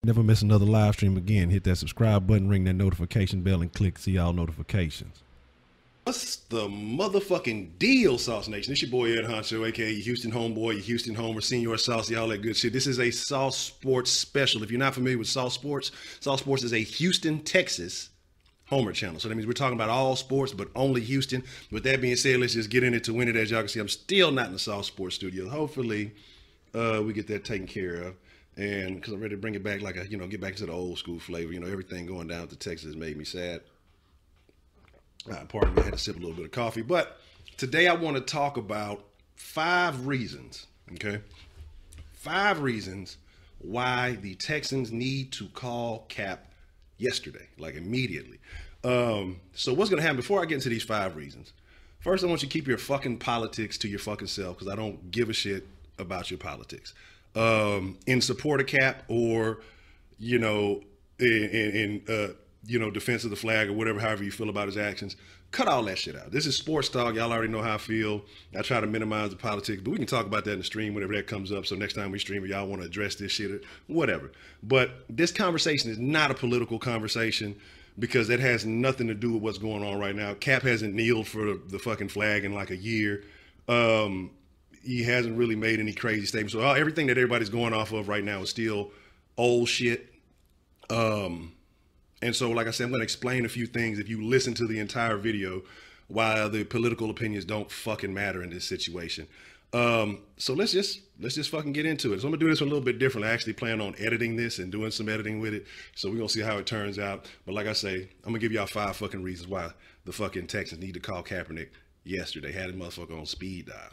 Never miss another live stream again. Hit that subscribe button, ring that notification bell, and click see all notifications. What's the motherfucking deal, Sauce Nation? It's your boy Ed Honcho, aka your Houston homeboy, your Houston homer, Senior Saucy, all that good shit. This is a Sauce Sports special. If you're not familiar with Sauce Sports is a Houston, Texas homer channel. So that means we're talking about all sports, but only Houston. With that being said, let's just get in it to win it. As y'all can see, I'm still not in the Sauce Sports studio. Hopefully, we get that taken care of. And because I'm ready to bring it back like a, get back to the old school flavor. Everything going down to Texas made me sad. Pardon me, I had to sip a little bit of coffee. But today I want to talk about 5 reasons, okay? 5 reasons why the Texans need to call Cap yesterday, like immediately. So what's going to happen before I get into these 5 reasons? First, I want you to keep your fucking politics to your fucking self because I don't give a shit about your politics. In support of Cap or, in defense of the flag or whatever, however you feel about his actions, cut all that shit out. This is sports talk. Y'all already know how I feel. I try to minimize the politics, but we can talk about that in the stream whenever that comes up. So next time we stream, y'all want to address this shit or whatever. But this conversation is not a political conversation because it has nothing to do with what's going on right now. Cap hasn't kneeled for the fucking flag in like a year. He hasn't really made any crazy statements. So everything that everybody's going off of right now is still old shit. And so, like I said, I'm going to explain a few things if you listen to the entire video why the political opinions don't fucking matter in this situation. So let's just fucking get into it. So I'm going to do this a little bit different. I actually plan on editing this and doing some editing with it. So we're going to see how it turns out. But like I say, I'm going to give y'all 5 fucking reasons why the fucking Texans need to call Kaepernick yesterday. Had his motherfucker on speed dial.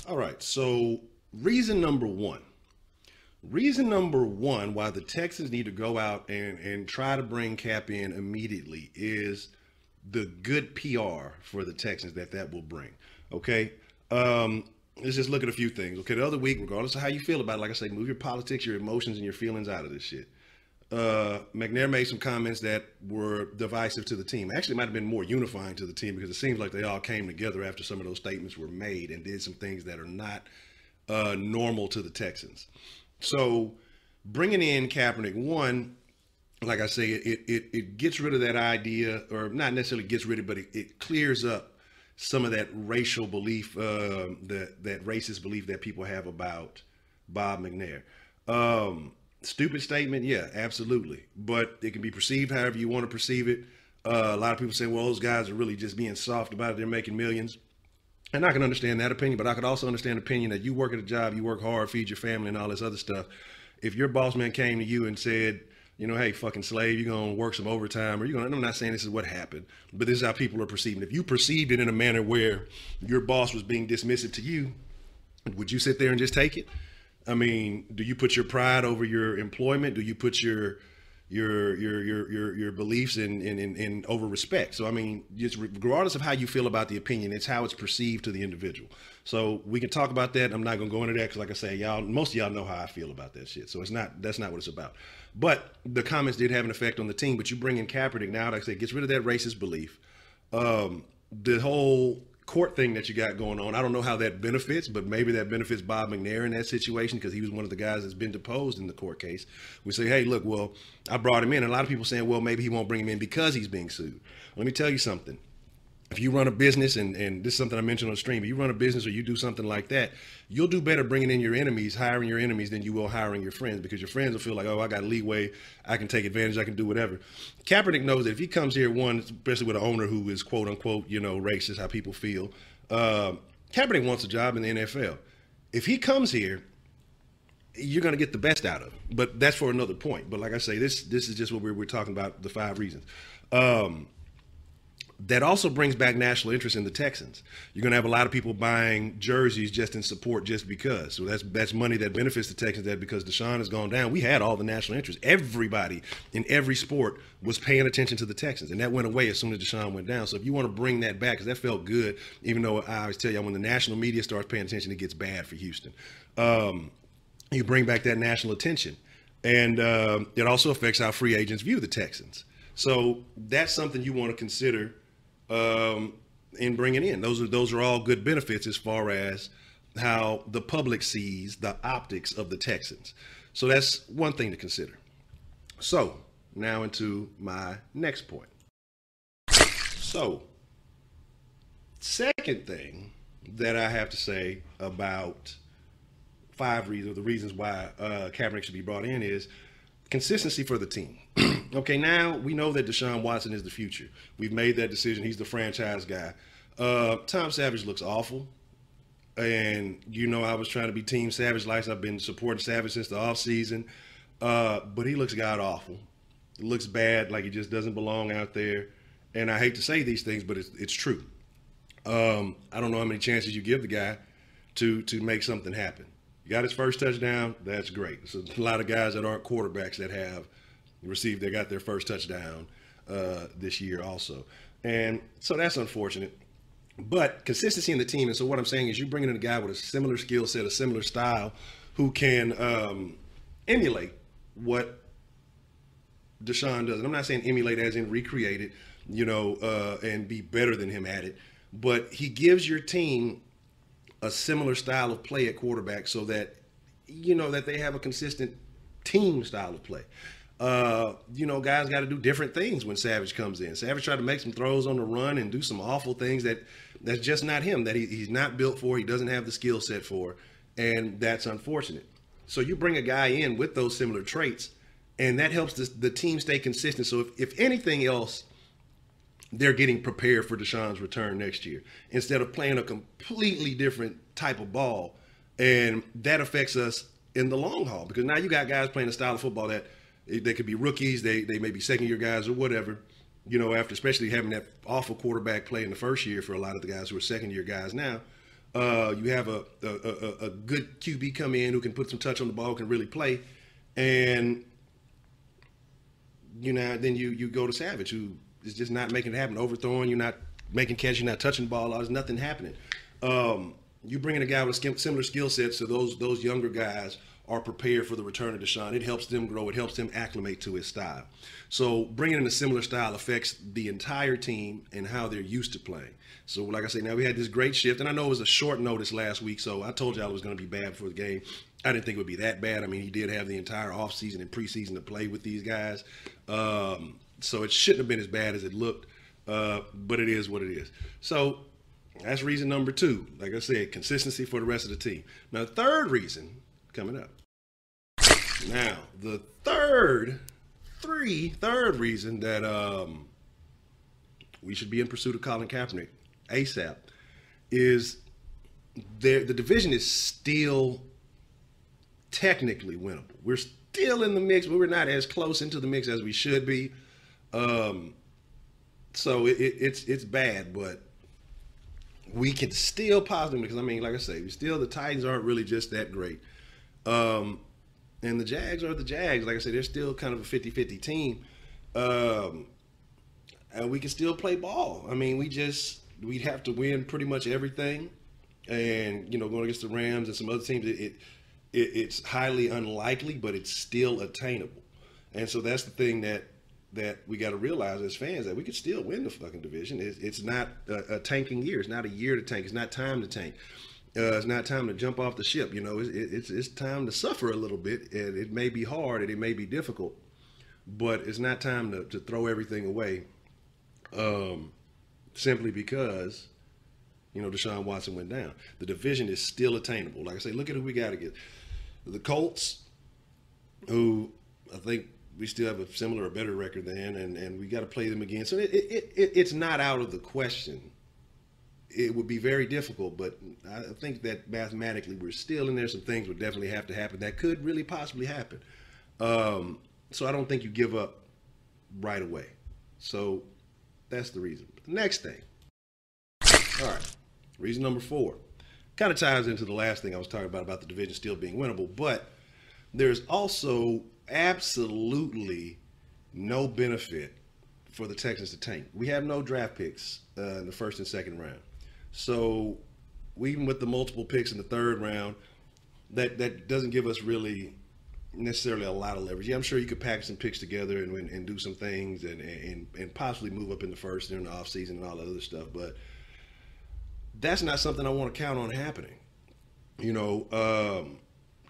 All right, so reason number 1. Reason number 1 why the Texans need to go out and try to bring Cap in immediately is the good PR for the Texans that will bring, okay? Let's just look at a few things. Okay, the other week, regardless of how you feel about it, like I say, move your politics, your emotions, and your feelings out of this shit. McNair made some comments that were divisive to the team. Actually, it might have been more unifying to the team because it seems like they all came together after some of those statements were made and did some things that are not normal to the Texans. So bringing in Kaepernick, 1, like I say, it gets rid of that idea, or not necessarily gets rid of it, but it clears up some of that racial belief, that racist belief that people have about Bob McNair. Stupid statement, yeah, absolutely. But it can be perceived however you want to perceive it. A lot of people say, well, those guys are really just being soft about it. They're making millions. And I can understand that opinion, but I could also understand the opinion that you work at a job, you work hard, feed your family and all this other stuff. If your boss man came to you and said, hey, fucking slave, you're going to work some overtime, or I'm not saying this is what happened, but this is how people are perceiving it. If you perceived it in a manner where your boss was being dismissive to you, would you sit there and just take it? I mean, do you put your pride over your employment? Do you put your beliefs in over respect? So, I mean, just regardless of how you feel about the opinion, it's how it's perceived to the individual. So we can talk about that. I'm not going to go into that because, like I say, most of y'all know how I feel about that shit. So that's not what it's about. But the comments did have an effect on the team. But you bring in Kaepernick now, like I said, gets rid of that racist belief. The whole court thing that you got going on, I don't know how that benefits, but maybe that benefits Bob McNair in that situation because he was one of the guys that's been deposed in the court case. We say, hey, look, well, I brought him in. And a lot of people saying, well, maybe he won't bring him in because he's being sued. Let me tell you something. If you run a business, and this is something I mentioned on the stream, if you run a business or you do something like that, you'll do better bringing in your enemies, hiring your enemies than you will hiring your friends, because your friends will feel like, oh, I got leeway, I can take advantage, I can do whatever. Kaepernick knows that if he comes here, one, especially with an owner who is quote unquote, racist, how people feel, Kaepernick wants a job in the NFL. If he comes here, you're going to get the best out of him, but that's for another point. But like I say, this is just what we're talking about, the 5 reasons. That also brings back national interest in the Texans. You're going to have a lot of people buying jerseys just in support just because. So that's money that benefits the Texans, that because Deshaun has gone down, we had all the national interest. Everybody in every sport was paying attention to the Texans, and that went away as soon as Deshaun went down. So if you want to bring that back, because that felt good, even though I always tell you when the national media starts paying attention, it gets bad for Houston. You bring back that national attention, and it also affects how free agents view the Texans. So that's something you want to consider in bringing in. Those are all good benefits as far as how the public sees the optics of the Texans. So that's one thing to consider. So now into my next point. So, second thing that I have to say about 5 reasons, or the reasons why Kaepernick should be brought in, is consistency for the team. Okay, now we know that Deshaun Watson is the future. We've made that decision. He's the franchise guy. Tom Savage looks awful. And, you know, I was trying to be Team Savage like I've been supporting Savage since the offseason. But he looks god-awful. It looks bad, like he just doesn't belong out there. And I hate to say these things, but it's true. I don't know how many chances you give the guy to make something happen. You got his first touchdown, that's great. So a lot of guys that aren't quarterbacks that have got their first touchdown this year also. And so that's unfortunate. But consistency in the team, and so what I'm saying is you bring in a guy with a similar skill set, a similar style, who can emulate what Deshaun does. And I'm not saying emulate as in recreate it, you know, and be better than him at it. But he gives your team a similar style of play at quarterback so that, you know, that they have a consistent team style of play. You know, guys got to do different things when Savage comes in. Savage tried to make some throws on the run and do some awful things that's just not him, that he's not built for, he doesn't have the skill set for, and that's unfortunate. So you bring a guy in with those similar traits, and that helps the team stay consistent. So if anything else, they're getting prepared for Deshaun's return next year instead of playing a completely different type of ball. And that affects us in the long haul, because now you got guys playing a style of football that they could be rookies, they may be second-year guys or whatever, you know, after especially having that awful quarterback play in the first year for a lot of the guys who are second-year guys now. You have a good QB come in who can put some touch on the ball, can really play, and you know, then you go to Savage, who is just not making it happen, overthrowing, you're not making catches, you're not touching the ball, there's nothing happening. You bring in a guy with similar skill sets, so those younger guys are prepared for the return of Deshaun. It helps them grow. It helps them acclimate to his style. So bringing in a similar style affects the entire team and how they're used to playing. So like I say, now we had this great shift, and I know it was a short notice last week, so I told y'all it was going to be bad before the game. I didn't think it would be that bad. I mean, he did have the entire offseason and preseason to play with these guys. So it shouldn't have been as bad as it looked, but it is what it is. So that's reason number 2. Like I said, consistency for the rest of the team. Now, the third reason coming up. Now, the third reason that we should be in pursuit of Colin Kaepernick ASAP is the division is still technically winnable. We're still in the mix, but we're not as close into the mix as we should be. So it's bad, but we can still possibly, because I mean, like I say, the Titans aren't really just that great. And the Jags are the Jags. Like I said, they're still kind of a 50-50 team. And we can still play ball. I mean, we'd have to win pretty much everything. And, you know, going against the Rams and some other teams, it's highly unlikely, but it's still attainable. And so that's the thing that we got to realize as fans, that we could still win the fucking division. It's not a tanking year. It's not a year to tank. It's not time to tank. It's not time to jump off the ship. You know, it's time to suffer a little bit, and it may be hard and it may be difficult, but it's not time to throw everything away simply because, you know, Deshaun Watson went down. The division is still attainable. Like I say, look at who we got to get. The Colts, who I think we still have a similar or better record than, and we got to play them again. So it's not out of the question. It would be very difficult, but I think that mathematically we're still in there. Some things would definitely have to happen that could really possibly happen. So I don't think you give up right away. So that's the reason. The next thing. All right. Reason number 4. Kind of ties into the last thing I was talking about the division still being winnable, but there's also absolutely no benefit for the Texans to tank. We have no draft picks in the first and second round. So even with the multiple picks in the third round, that doesn't give us really necessarily a lot of leverage. Yeah, I'm sure you could pack some picks together and do some things and possibly move up in the first during the offseason and all that other stuff, but that's not something I want to count on happening. You know,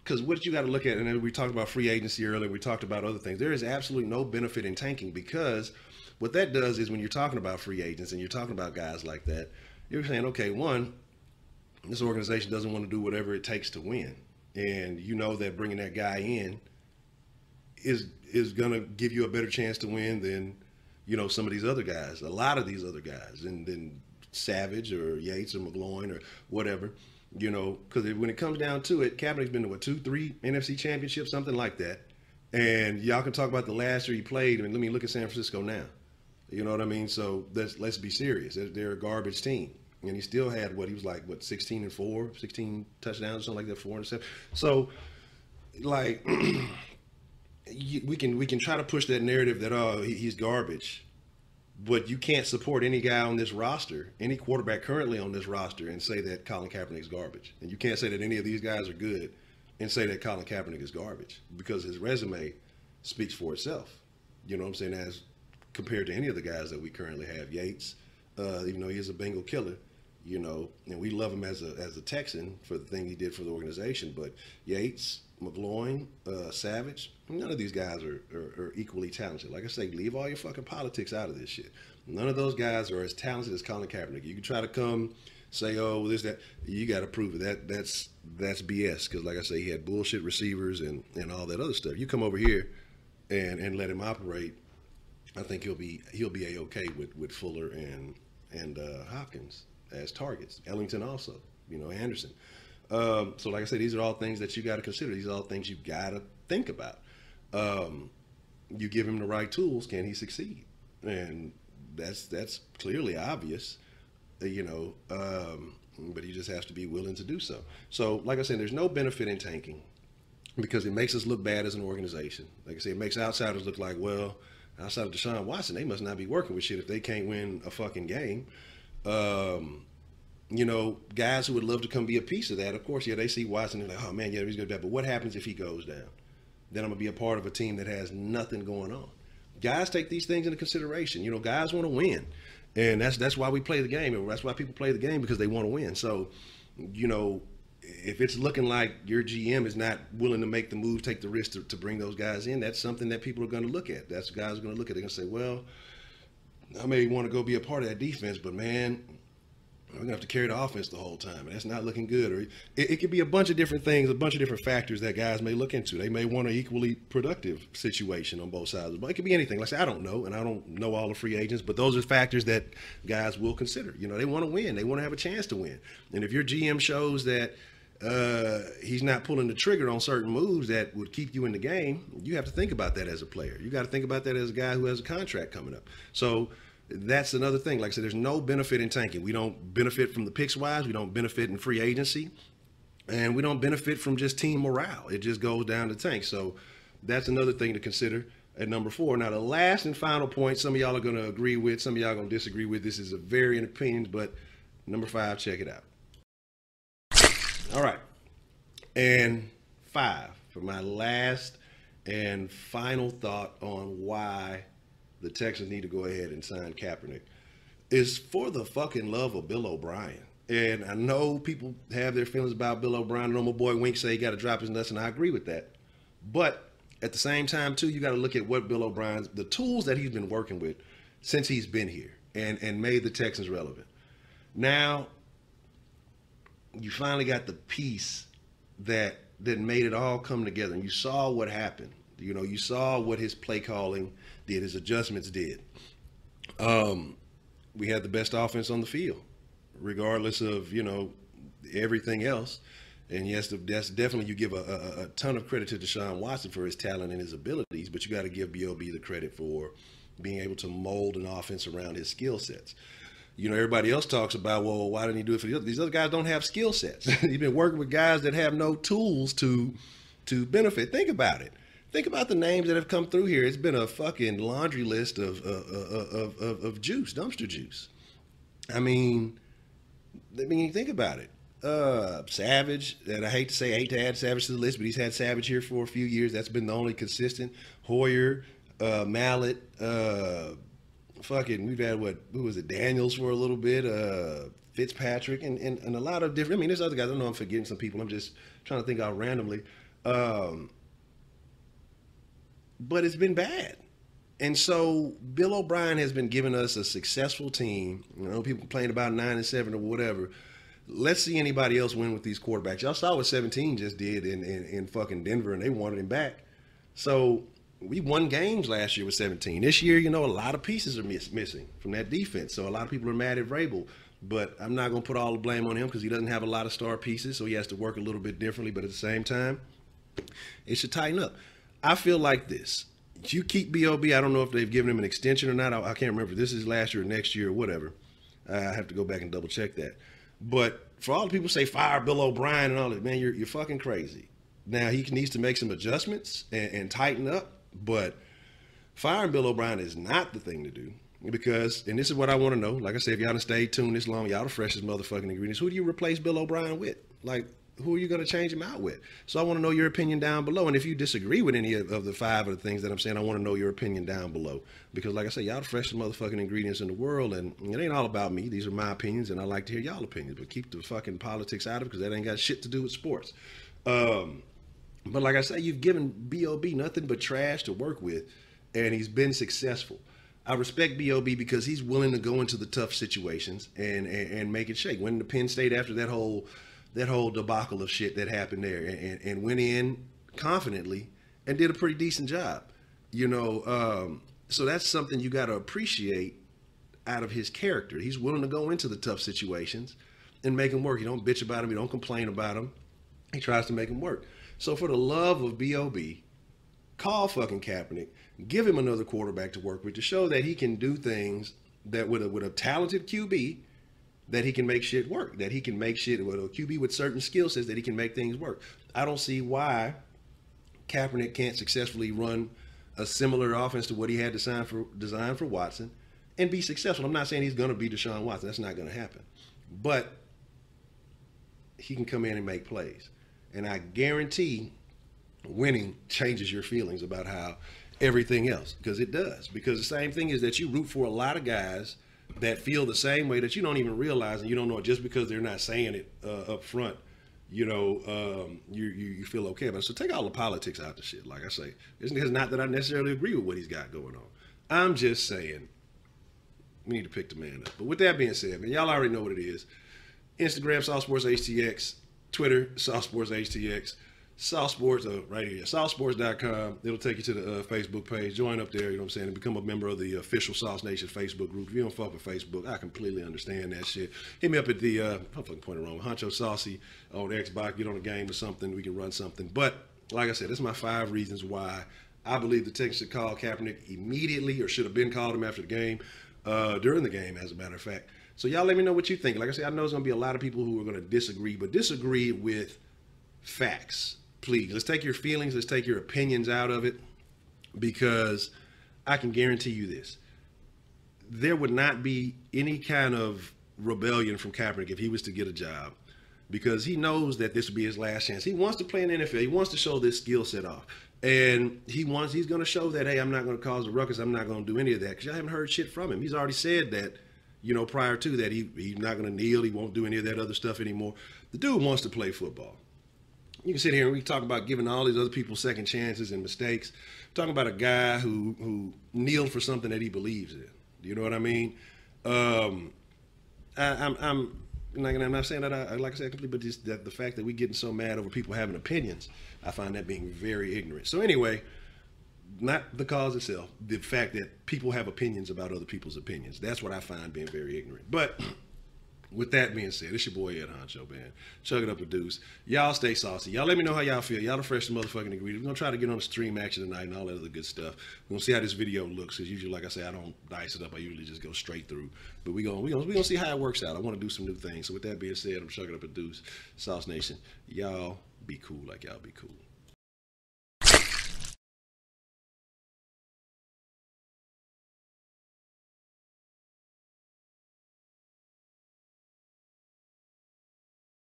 because what you got to look at, and then we talked about free agency earlier, we talked about other things. There is absolutely no benefit in tanking, because what that does is when you're talking about free agents and you're talking about guys like that, you're saying, okay, one, this organization doesn't want to do whatever it takes to win. And you know that bringing that guy in is going to give you a better chance to win than, you know, some of these other guys, a lot of these other guys, and then Savage or Yates or McGloin or whatever, you know, because when it comes down to it, Kaepernick's been to, what, 2-3 NFC championships, something like that. And y'all can talk about the last year he played. I mean, let me look at San Francisco now. You know what I mean? So let's be serious. They're a garbage team. And he still had what he was like, what, 16-4, 16 touchdowns or something like that, 4 interceptions. So, like, we can try to push that narrative that, oh, he's garbage, but you can't support any guy on this roster, any quarterback currently on this roster, and say that Colin Kaepernick's garbage. And you can't say that any of these guys are good and say that Colin Kaepernick is garbage, because his resume speaks for itself. You know what I'm saying? As compared to any of the guys that we currently have. Yates, even though he is a Bengal killer, you know, and we love him as a Texan for the thing he did for the organization. But Yates, McGloin, Savage, none of these guys are equally talented. Like I say, leave all your fucking politics out of this shit. None of those guys are as talented as Colin Kaepernick. You can try to come say, oh, this, that. You got to prove it. That's BS, because like I say, he had bullshit receivers and all that other stuff. You come over here and let him operate, I think he'll be A-okay with Fuller and Hopkins as targets. Ellington also, you know, Anderson. So like I said, these are all things that you got to consider. These are all things you got to think about. You give him the right tools, can he succeed? And that's clearly obvious, you know, but he just has to be willing to do so. So like I said, there's no benefit in tanking, because it makes us look bad as an organization. Like I said, it makes outsiders look like, well, outside of Deshaun Watson, they must not be working with shit if they can't win a fucking game. You know, guys who would love to come be a piece of that, of course, yeah, they see Watson and they're like, oh man, yeah, he's good at that. But what happens if he goes down? Then I'm going to be a part of a team that has nothing going on. Guys take these things into consideration. You know, guys want to win. And that's why we play the game. And that's why people play the game, because they want to win. So, you know, if it's looking like your GM is not willing to make the move, take the risk to bring those guys in, that's something that people are going to look at. That's what guys are going to look at. They're going to say, well, I may want to go be a part of that defense, but man, we're going to have to carry the offense the whole time, and that's not looking good. Or it could be a bunch of different things, a bunch of different factors that guys may look into. They may want an equally productive situation on both sides. But it could be anything. Like I said, I don't know, and I don't know all the free agents, but those are factors that guys will consider. You know, they want to win. They want to have a chance to win. And if your GM shows that he's not pulling the trigger on certain moves that would keep you in the game, you have to think about that as a player. You got to think about that as a guy who has a contract coming up. So that's another thing. Like I said, there's no benefit in tanking. We don't benefit from the picks wise. We don't benefit in free agency. And we don't benefit from just team morale. It just goes down the tank. So that's another thing to consider at number 4. Now, the last and final point, some of y'all are going to agree with, some of y'all are going to disagree with. This is a varying opinion, but number 5, check it out. All right. And 5, for my last and final thought on why the Texans need to go ahead and sign Kaepernick, is for the fucking love of Bill O'Brien. And I know people have their feelings about Bill O'Brien. I know my boy Wink say he got to drop his nuts, and I agree with that. But at the same time, too, you got to look at what Bill O'Brien's, the tools that he's been working with since he's been here and made the Texans relevant. Now, you finally got the piece that made it all come together. And you saw what happened. You know, you saw what his play calling did, his adjustments did. We had the best offense on the field, regardless of, you know, everything else. And yes, that's definitely, you give a ton of credit to Deshaun Watson for his talent and his abilities, but you got to give B.O.B. the credit for being able to mold an offense around his skill sets. You know, everybody else talks about, well, why didn't he do it for the others? These other guys don't have skill sets. He's been working with guys that have no tools to benefit. Think about it. Think about the names that have come through here. It's been a fucking laundry list of juice, dumpster juice. I mean, think about it. Savage, and I hate to add Savage to the list, but he's had Savage here for a few years. That's been the only consistent. Hoyer, Mallet, we've had who was it, Daniels for a little bit, Fitzpatrick, and a lot of different, I mean, there's other guys. I know I'm forgetting some people. I'm just trying to think out randomly. But it's been bad. And so Bill O'Brien has been giving us a successful team. You know, people complain about 9-7 or whatever. Let's see anybody else win with these quarterbacks. Y'all saw what 17 just did in fucking Denver, and they wanted him back. So we won games last year with 17. This year, you know, a lot of pieces are missing from that defense. So a lot of people are mad at Vrabel. But I'm not going to put all the blame on him because he doesn't have a lot of star pieces, so he has to work a little bit differently. But at the same time, it should tighten up. I feel like this. If you keep B.O.B., I don't know if they've given him an extension or not. I can't remember if this is last year or next year or whatever. I have to go back and double check that. But for all the people who say fire Bill O'Brien and all that, man, you're fucking crazy. Now, he needs to make some adjustments and tighten up, but firing Bill O'Brien is not the thing to do. Because, and this is what I want to know, like I said, if y'all done stayed tuned this long, y'all the freshest motherfucking ingredients. Who do you replace Bill O'Brien with? Like, who are you going to change him out with? So I want to know your opinion down below. And if you disagree with any of the 5 of the things that I'm saying, I want to know your opinion down below. Because like I said, y'all the freshest motherfucking ingredients in the world. And it ain't all about me. These are my opinions, and I like to hear y'all opinions. But keep the fucking politics out of it because that ain't got shit to do with sports. But like I say, you've given B.O.B. nothing but trash to work with, and he's been successful. I respect B.O.B. because he's willing to go into the tough situations and make it shake. Went into Penn State after that whole debacle of shit that happened there, and went in confidently and did a pretty decent job. You know, so that's something you got to appreciate out of his character. He's willing to go into the tough situations and make them work. He don't bitch about them. He don't complain about them. He tries to make them work. So for the love of B.O.B., call fucking Kaepernick, give him another quarterback to work with to show that he can do things that with a talented QB, that he can make shit work, that he can make shit with a QB with certain skill sets that he can make things work. I don't see why Kaepernick can't successfully run a similar offense to what he had designed for Watson and be successful. I'm not saying he's going to be Deshaun Watson. That's not going to happen. But he can come in and make plays. And I guarantee winning changes your feelings about how everything else, because it does. Because the same thing is that you root for a lot of guys that feel the same way that you don't even realize, and you don't know it just because they're not saying it up front. You know, you feel okay about it. So take all the politics out the shit. Like I say, it's not that I necessarily agree with what he's got going on. I'm just saying we need to pick the man up. But with that being said, man, y'all already know what it is. Instagram, Sauce Sports HTX. Twitter, Sauce Sports HTX. Sauce Sports, right here, SauceSports.com. It'll take you to the Facebook page. Join up there, you know what I'm saying, and become a member of the official Sauce Nation Facebook group. If you don't fuck with Facebook, I completely understand that shit. Hit me up at the, I'm fucking pointing wrong, HonchoSaucy on Xbox. Get on a game or something. We can run something. But, like I said, this is my 5 reasons why I believe the Texans should call Kaepernick immediately, or should have been called him after the game, during the game, as a matter of fact. So y'all let me know what you think. Like I said, I know there's going to be a lot of people who are going to disagree, but disagree with facts. Please, let's take your feelings, let's take your opinions out of it, because I can guarantee you this. There would not be any kind of rebellion from Kaepernick if he was to get a job, because he knows that this would be his last chance. He wants to play in the NFL. He wants to show this skill set off. And he's going to show that, hey, I'm not going to cause a ruckus. I'm not going to do any of that, because I haven't heard shit from him. He's already said that, you know, prior to that, he's not going to kneel. He won't do any of that other stuff anymore. The dude wants to play football. You can sit here and we talk about giving all these other people second chances and mistakes. I'm talking about a guy who kneeled for something that he believes in. Do you know what I mean? I'm not saying that like I said, completely, but just that the fact that we're getting so mad over people having opinions, I find that being very ignorant. So anyway, not the cause itself, the fact that people have opinions about other people's opinions. That's what I find being very ignorant. But with that being said, it's your boy Ed Honcho, man. Chug it up a deuce. Y'all stay saucy. Y'all let me know how y'all feel. Y'all the freshest motherfucking ingredients. We're going to try to get on the stream action tonight and all that other good stuff. We're going to see how this video looks, because usually, like I say, I don't dice it up. I usually just go straight through. But we're gonna see how it works out. I want to do some new things. So with that being said, I'm chugging up a deuce. Sauce Nation, y'all be cool like y'all be cool.